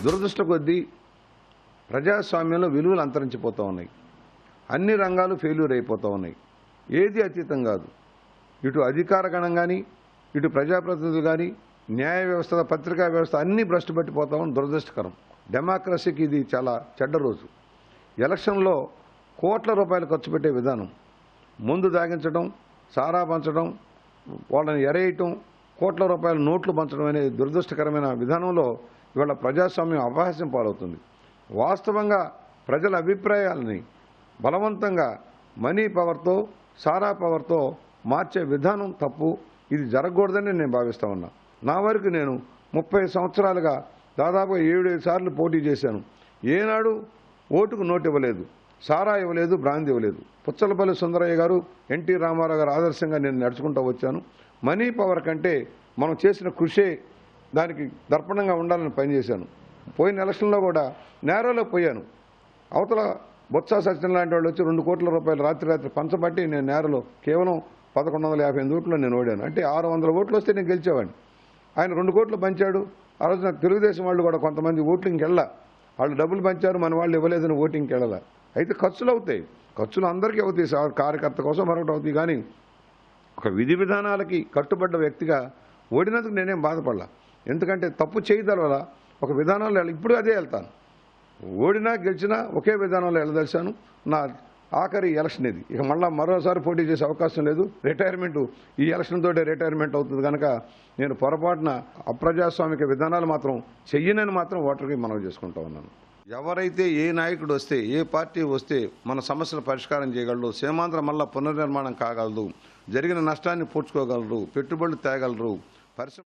దురదృష్ట కొద్దీ ప్రజాస్వామ్యంలో విలువలు అంతరించిపోతూ ఉన్నాయి. అన్ని రంగాలు ఫెయిల్యూర్ అయిపోతూ ఉన్నాయి. ఏది అతీతం కాదు. ఇటు అధికార గణం కానీ, ఇటు ప్రజాప్రతినిధులు కానీ, న్యాయ వ్యవస్థ, పత్రికా వ్యవస్థ అన్నీ భ్రష్టు పట్టిపోతామని దురదృష్టకరం. డెమోక్రసీకి ఇది చాలా చెడ్డ రోజు. ఎలక్షన్లో కోట్ల రూపాయలు ఖర్చు పెట్టే విధానం, ముందు దాగించడం, సారా పంచడం, వాళ్ళని ఎరేయటం, కోట్ల రూపాయల నోట్లు పంచడం అనే దురదృష్టకరమైన విధానంలో ఇవాళ ప్రజాస్వామ్యం అపహాస్యం పాలవుతుంది. వాస్తవంగా ప్రజల అభిప్రాయాలని బలవంతంగా మనీ పవర్తో, సారా పవర్తో మార్చే విధానం తప్పు. ఇది జరగకూడదని నేను భావిస్తూ ఉన్నా. నా వరకు నేను 30 సంవత్సరాలుగా దాదాపుగా 7 సార్లు పోటీ చేశాను. ఏనాడు ఓటుకు నోటు ఇవ్వలేదు, సారా ఇవ్వలేదు, బ్రాంతి ఇవ్వలేదు. పుచ్చలపల్లి సుందరయ్య గారు, ఎన్టీ రామారావు గారు ఆదర్శంగా నేను నడుచుకుంటూ వచ్చాను. మనీ పవర్ కంటే మనం చేసిన కృషే దానికి దర్పణంగా ఉండాలని పనిచేశాను. పోయిన ఎలక్షన్లో కూడా నేరోలో పోయాను. అవతల బొత్స సత్యనారాయణ లాంటి వాళ్ళు వచ్చి 2 కోట్ల రూపాయలు రాత్రి పంచబట్టి నేను నేరలో కేవలం 1158 ఓట్లు నేను ఓడాను. అంటే 600 ఓట్లు వస్తే నేను గెలిచేవాడిని. ఆయన 2 కోట్లు పంచాడు. ఆ రోజున తెలుగుదేశం వాళ్ళు కూడా కొంతమంది ఓటింగ్కి వెళ్ళా, వాళ్ళు డబ్బులు పంచారు, మన వాళ్ళు ఇవ్వలేదని ఓటింగ్కి వెళ్ళాలి. అయితే ఖర్చులు అవుతాయి, ఖర్చులు అందరికీ అవుతాయి, కార్యకర్త కోసం మరొకటి అవుతాయి. కానీ ఒక విధి విధానాలకి కట్టుబడ్డ వ్యక్తిగా ఓడినందుకు నేనేం బాధపడలా. ఎందుకంటే తప్పు చేయదల వల్ల ఒక విధానంలో ఇప్పుడు అదే వెళ్తాను. ఓడినా గెలిచినా ఒకే విధానంలో వెళ్ళదలిచాను. నా ఆఖరి ఎలక్షన్ ఇది. ఇక మరోసారి పోటీ చేసే అవకాశం లేదు. రిటైర్మెంట్ ఈ ఎలక్షన్ తోటే రిటైర్మెంట్ అవుతుంది కనుక నేను పొరపాటున అప్రజాస్వామిక విధానాలు మాత్రం చెయ్యనని మాత్రం ఓటర్కి మనవి చేసుకుంటూ ఉన్నాను. ఎవరైతే ఏ నాయకుడు వస్తే, ఏ పార్టీ వస్తే మన సమస్యలు పరిష్కారం చేయగలరు, సీమాంధ్ర మళ్ళా పునర్నిర్మాణం కాగలరు, జరిగిన నష్టాన్ని పూడ్చుకోగలరు, పెట్టుబడులు తేగలరు, పరిశ్రమ